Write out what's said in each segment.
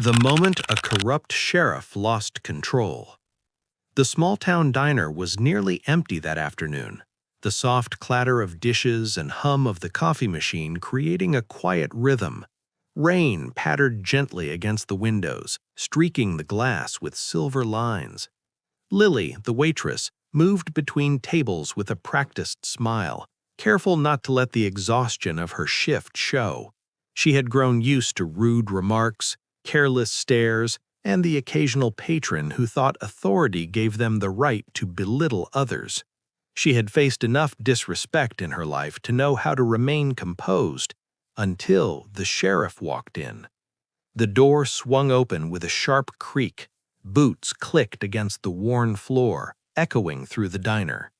The moment a corrupt sheriff lost control. The small-town diner was nearly empty that afternoon, the soft clatter of dishes and hum of the coffee machine creating a quiet rhythm. Rain pattered gently against the windows, streaking the glass with silver lines. Lily, the waitress, moved between tables with a practiced smile, careful not to let the exhaustion of her shift show. She had grown used to rude remarks, careless stares, and the occasional patron who thought authority gave them the right to belittle others. She had faced enough disrespect in her life to know how to remain composed until the sheriff walked in. The door swung open with a sharp creak. Boots clicked against the worn floor, echoing through the diner.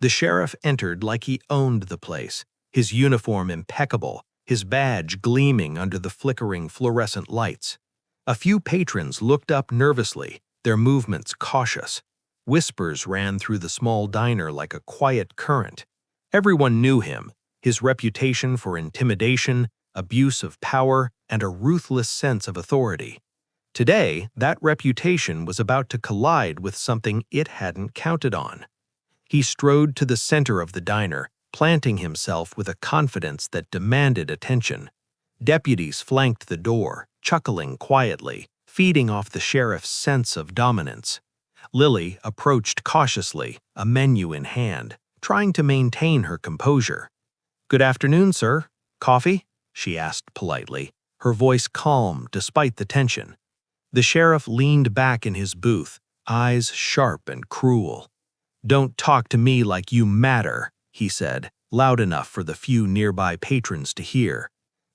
The sheriff entered like he owned the place, his uniform impeccable, his badge gleaming under the flickering fluorescent lights. A few patrons looked up nervously, their movements cautious. Whispers ran through the small diner like a quiet current. Everyone knew him, his reputation for intimidation, abuse of power, and a ruthless sense of authority. Today, that reputation was about to collide with something it hadn't counted on. He strode to the center of the diner, planting himself with a confidence that demanded attention. Deputies flanked the door, chuckling quietly, feeding off the sheriff's sense of dominance. Lily approached cautiously, a menu in hand, trying to maintain her composure. "Good afternoon, sir. Coffee?" she asked politely, her voice calm despite the tension. The sheriff leaned back in his booth, eyes sharp and cruel. "Don't talk to me like you matter," he said, loud enough for the few nearby patrons to hear.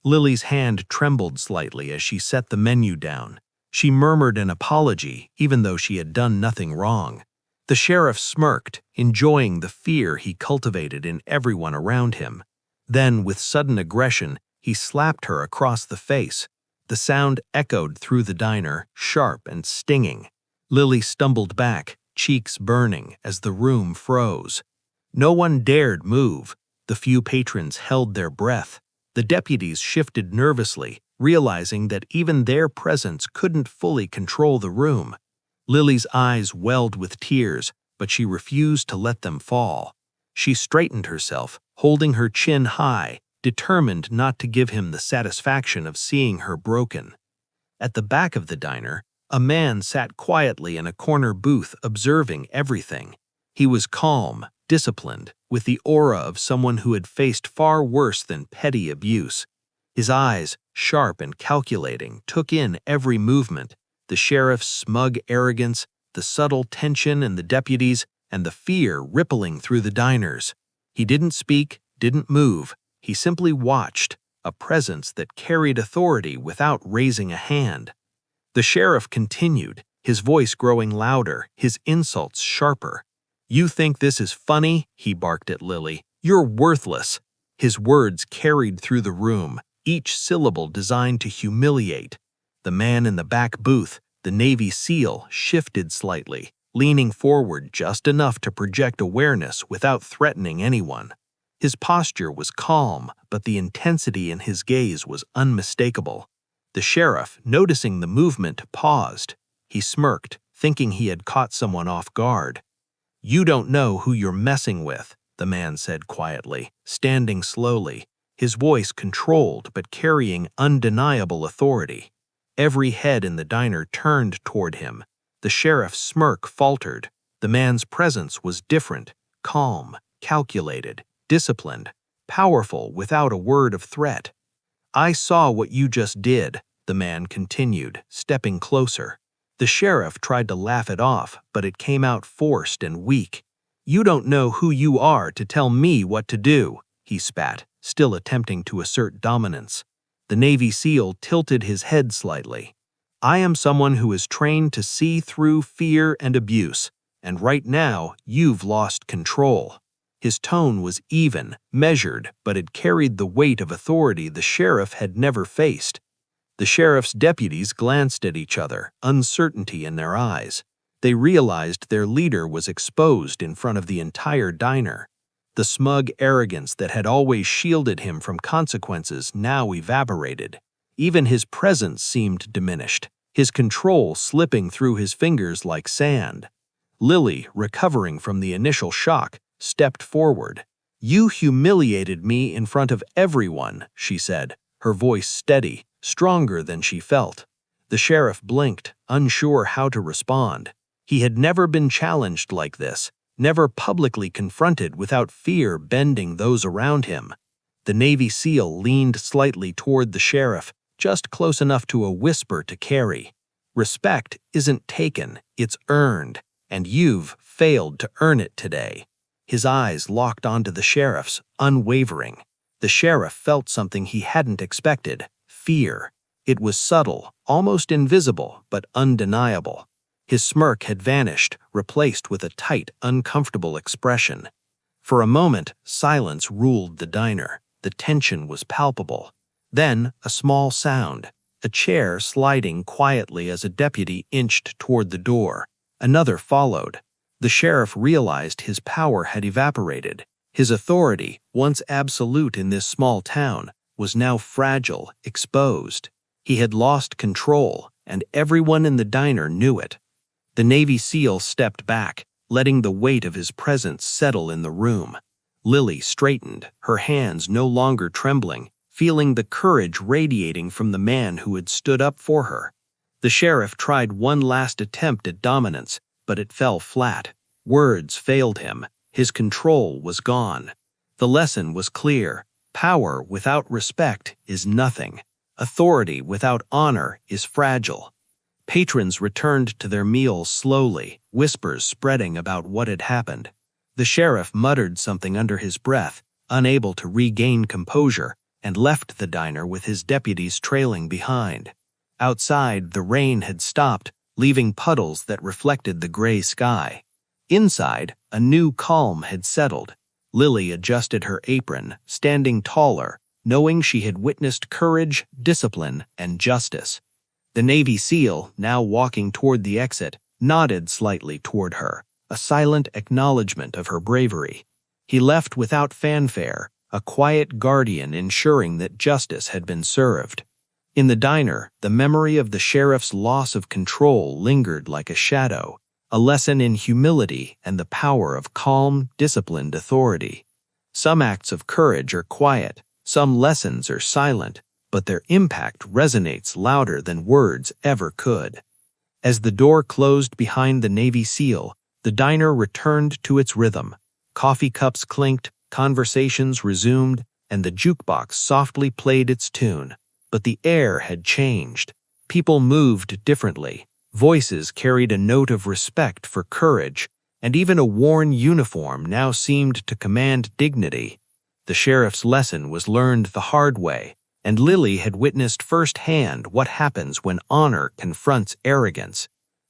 Lily's hand trembled slightly as she set the menu down. She murmured an apology, even though she had done nothing wrong. The sheriff smirked, enjoying the fear he cultivated in everyone around him. Then, with sudden aggression, he slapped her across the face. The sound echoed through the diner, sharp and stinging. Lily stumbled back, cheeks burning, as the room froze. No one dared move. The few patrons held their breath. The deputies shifted nervously, realizing that even their presence couldn't fully control the room. Lily's eyes welled with tears, but she refused to let them fall. She straightened herself, holding her chin high, determined not to give him the satisfaction of seeing her broken. At the back of the diner, a man sat quietly in a corner booth observing everything. He was calm, disciplined, with the aura of someone who had faced far worse than petty abuse. His eyes, sharp and calculating, took in every movement, the sheriff's smug arrogance, the subtle tension in the deputies, and the fear rippling through the diners. He didn't speak, didn't move. He simply watched, a presence that carried authority without raising a hand. The sheriff continued, his voice growing louder, his insults sharper. "You think this is funny?" he barked at Lily. "You're worthless." His words carried through the room, each syllable designed to humiliate. The man in the back booth, the Navy SEAL, shifted slightly, leaning forward just enough to project awareness without threatening anyone. His posture was calm, but the intensity in his gaze was unmistakable. The sheriff, noticing the movement, paused. He smirked, thinking he had caught someone off guard. "You don't know who you're messing with," the man said quietly, standing slowly, his voice controlled but carrying undeniable authority. Every head in the diner turned toward him. The sheriff's smirk faltered. The man's presence was different, calm, calculated, disciplined, powerful without a word of threat. "I saw what you just did," the man continued, stepping closer. The sheriff tried to laugh it off, but it came out forced and weak. "You don't know who you are to tell me what to do," he spat, still attempting to assert dominance. The Navy SEAL tilted his head slightly. "I am someone who is trained to see through fear and abuse, and right now you've lost control." His tone was even, measured, but it carried the weight of authority the sheriff had never faced. The sheriff's deputies glanced at each other, uncertainty in their eyes. They realized their leader was exposed in front of the entire diner. The smug arrogance that had always shielded him from consequences now evaporated. Even his presence seemed diminished. his control slipping through his fingers like sand. Lily, recovering from the initial shock, stepped forward. "You humiliated me in front of everyone," she said, her voice steady, stronger than she felt. The sheriff blinked, unsure how to respond. He had never been challenged like this, never publicly confronted without fear bending those around him. The Navy SEAL leaned slightly toward the sheriff, just close enough to a whisper to carry. "Respect isn't taken, it's earned, and you've failed to earn it today." His eyes locked onto the sheriff's, unwavering. The sheriff felt something he hadn't expected: fear. It was subtle, almost invisible, but undeniable. His smirk had vanished, replaced with a tight, uncomfortable expression. For a moment, silence ruled the diner. The tension was palpable. Then, a small sound, a chair sliding quietly as a deputy inched toward the door. Another followed. The sheriff realized his power had evaporated. His authority, once absolute in this small town, was now fragile, exposed. He had lost control, and everyone in the diner knew it. The Navy SEAL stepped back, letting the weight of his presence settle in the room. Lily straightened, her hands no longer trembling, feeling the courage radiating from the man who had stood up for her. The sheriff tried one last attempt at dominance, but it fell flat. Words failed him. His control was gone. The lesson was clear. Power without respect is nothing. Authority without honor is fragile. Patrons returned to their meals slowly, whispers spreading about what had happened. The sheriff muttered something under his breath, unable to regain composure, and left the diner with his deputies trailing behind. Outside, the rain had stopped, leaving puddles that reflected the gray sky. Inside, a new calm had settled. Lily adjusted her apron, standing taller, knowing she had witnessed courage, discipline, and justice. The Navy SEAL, now walking toward the exit, nodded slightly toward her, a silent acknowledgement of her bravery. He left without fanfare, a quiet guardian ensuring that justice had been served. In the diner, the memory of the sheriff's loss of control lingered like a shadow, a lesson in humility and the power of calm, disciplined authority. Some acts of courage are quiet, some lessons are silent, but their impact resonates louder than words ever could. As the door closed behind the Navy SEAL, the diner returned to its rhythm. Coffee cups clinked, conversations resumed, and the jukebox softly played its tune. But the air had changed. People moved differently. Voices carried a note of respect for courage, and even a worn uniform now seemed to command dignity. The sheriff's lesson was learned the hard way, and Lily had witnessed firsthand what happens when honor confronts arrogance.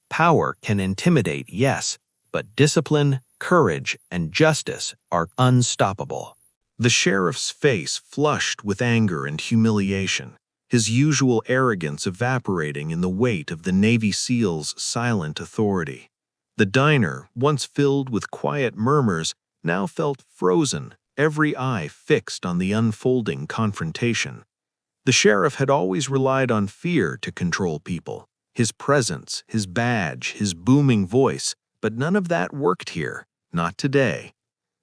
Power can intimidate, yes, but discipline, courage, and justice are unstoppable. The sheriff's face flushed with anger and humiliation, his usual arrogance evaporating in the weight of the Navy SEAL's silent authority. The diner, once filled with quiet murmurs, now felt frozen, every eye fixed on the unfolding confrontation. The sheriff had always relied on fear to control people, his presence, his badge, his booming voice, but none of that worked here, not today.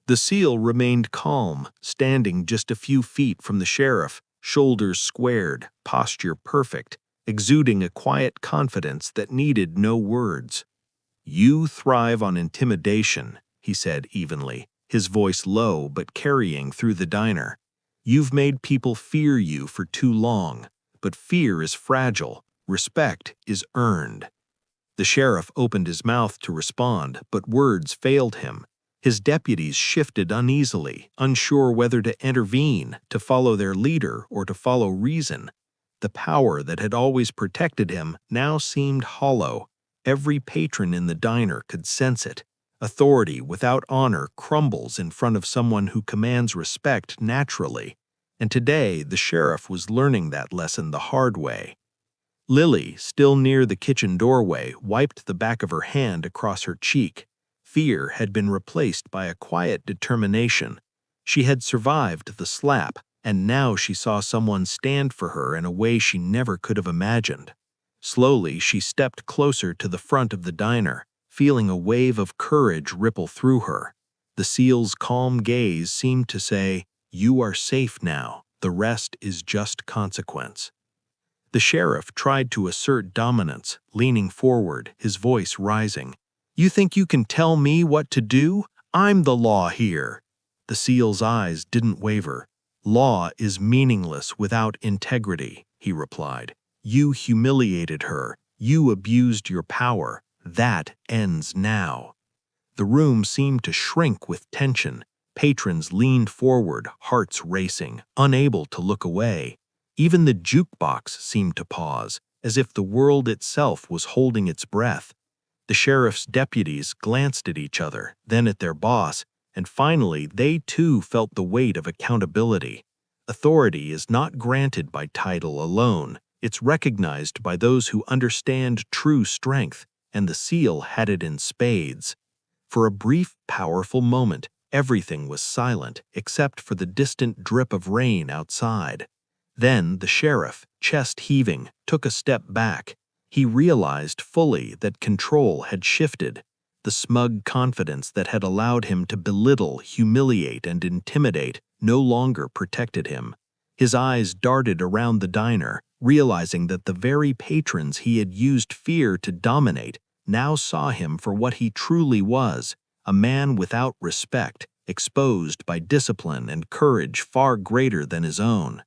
The SEAL remained calm, standing just a few feet from the sheriff, shoulders squared, posture perfect, exuding a quiet confidence that needed no words. "You thrive on intimidation," he said evenly, his voice low but carrying through the diner. "You've made people fear you for too long, but fear is fragile, respect is earned." The sheriff opened his mouth to respond, but words failed him. His deputies shifted uneasily, unsure whether to intervene, to follow their leader, or to follow reason. The power that had always protected him now seemed hollow. Every patron in the diner could sense it. Authority without honor crumbles in front of someone who commands respect naturally. And today, the sheriff was learning that lesson the hard way. Lily, still near the kitchen doorway, wiped the back of her hand across her cheek. Fear had been replaced by a quiet determination. She had survived the slap, and now she saw someone stand for her in a way she never could have imagined. Slowly, she stepped closer to the front of the diner, feeling a wave of courage ripple through her. The SEAL's calm gaze seemed to say, "You are safe now. The rest is just consequence." The sheriff tried to assert dominance, leaning forward, his voice rising. "You think you can tell me what to do? I'm the law here." The SEAL's eyes didn't waver. "Law is meaningless without integrity," he replied. "You humiliated her. You abused your power. That ends now." The room seemed to shrink with tension. Patrons leaned forward, hearts racing, unable to look away. Even the jukebox seemed to pause, as if the world itself was holding its breath. The sheriff's deputies glanced at each other, then at their boss, and finally they too felt the weight of accountability. Authority is not granted by title alone. It's recognized by those who understand true strength, and the SEAL had it in spades. For a brief, powerful moment, everything was silent except for the distant drip of rain outside. Then the sheriff, chest heaving, took a step back. He realized fully that control had shifted. The smug confidence that had allowed him to belittle, humiliate, and intimidate no longer protected him. His eyes darted around the diner, realizing that the very patrons he had used fear to dominate now saw him for what he truly was, a man without respect, exposed by discipline and courage far greater than his own.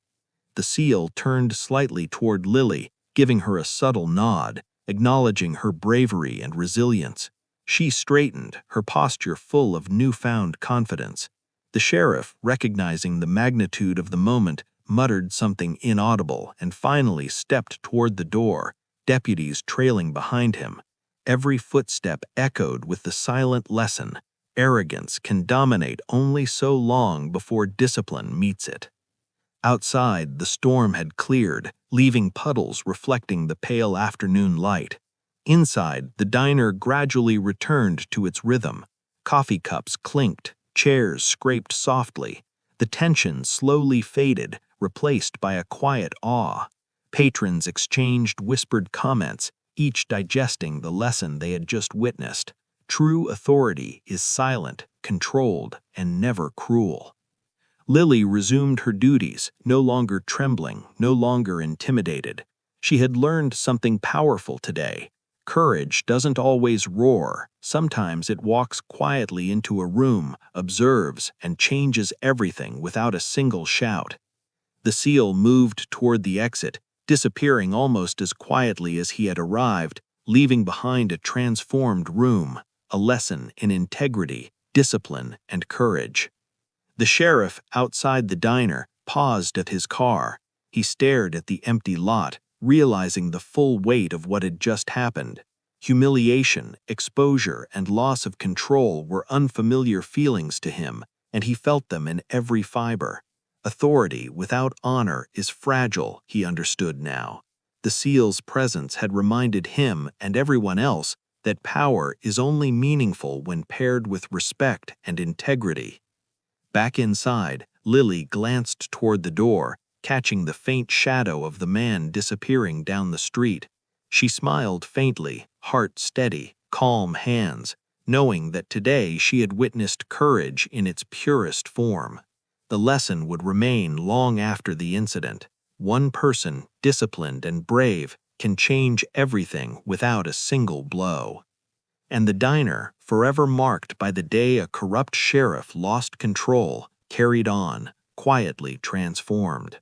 The SEAL turned slightly toward Lily, giving her a subtle nod, acknowledging her bravery and resilience. She straightened, her posture full of newfound confidence. The sheriff, recognizing the magnitude of the moment, muttered something inaudible and finally stepped toward the door, deputies trailing behind him. Every footstep echoed with the silent lesson: arrogance can dominate only so long before discipline meets it. Outside, the storm had cleared, leaving puddles reflecting the pale afternoon light. Inside, the diner gradually returned to its rhythm. Coffee cups clinked, chairs scraped softly. The tension slowly faded, replaced by a quiet awe. Patrons exchanged whispered comments, each digesting the lesson they had just witnessed. True authority is silent, controlled, and never cruel. Lily resumed her duties, no longer trembling, no longer intimidated. She had learned something powerful today. Courage doesn't always roar. Sometimes it walks quietly into a room, observes, and changes everything without a single shout. The SEAL moved toward the exit, disappearing almost as quietly as he had arrived, leaving behind a transformed room, a lesson in integrity, discipline, and courage. The sheriff, outside the diner, paused at his car. He stared at the empty lot, realizing the full weight of what had just happened. Humiliation, exposure, and loss of control were unfamiliar feelings to him, and he felt them in every fiber. Authority without honor is fragile, he understood now. The SEAL's presence had reminded him and everyone else that power is only meaningful when paired with respect and integrity. Back inside, Lily glanced toward the door, catching the faint shadow of the man disappearing down the street. She smiled faintly, heart steady, calm hands, knowing that today she had witnessed courage in its purest form. The lesson would remain long after the incident. One person, disciplined and brave, can change everything without a single blow. And the diner, forever marked by the day a corrupt sheriff lost control, carried on, quietly transformed.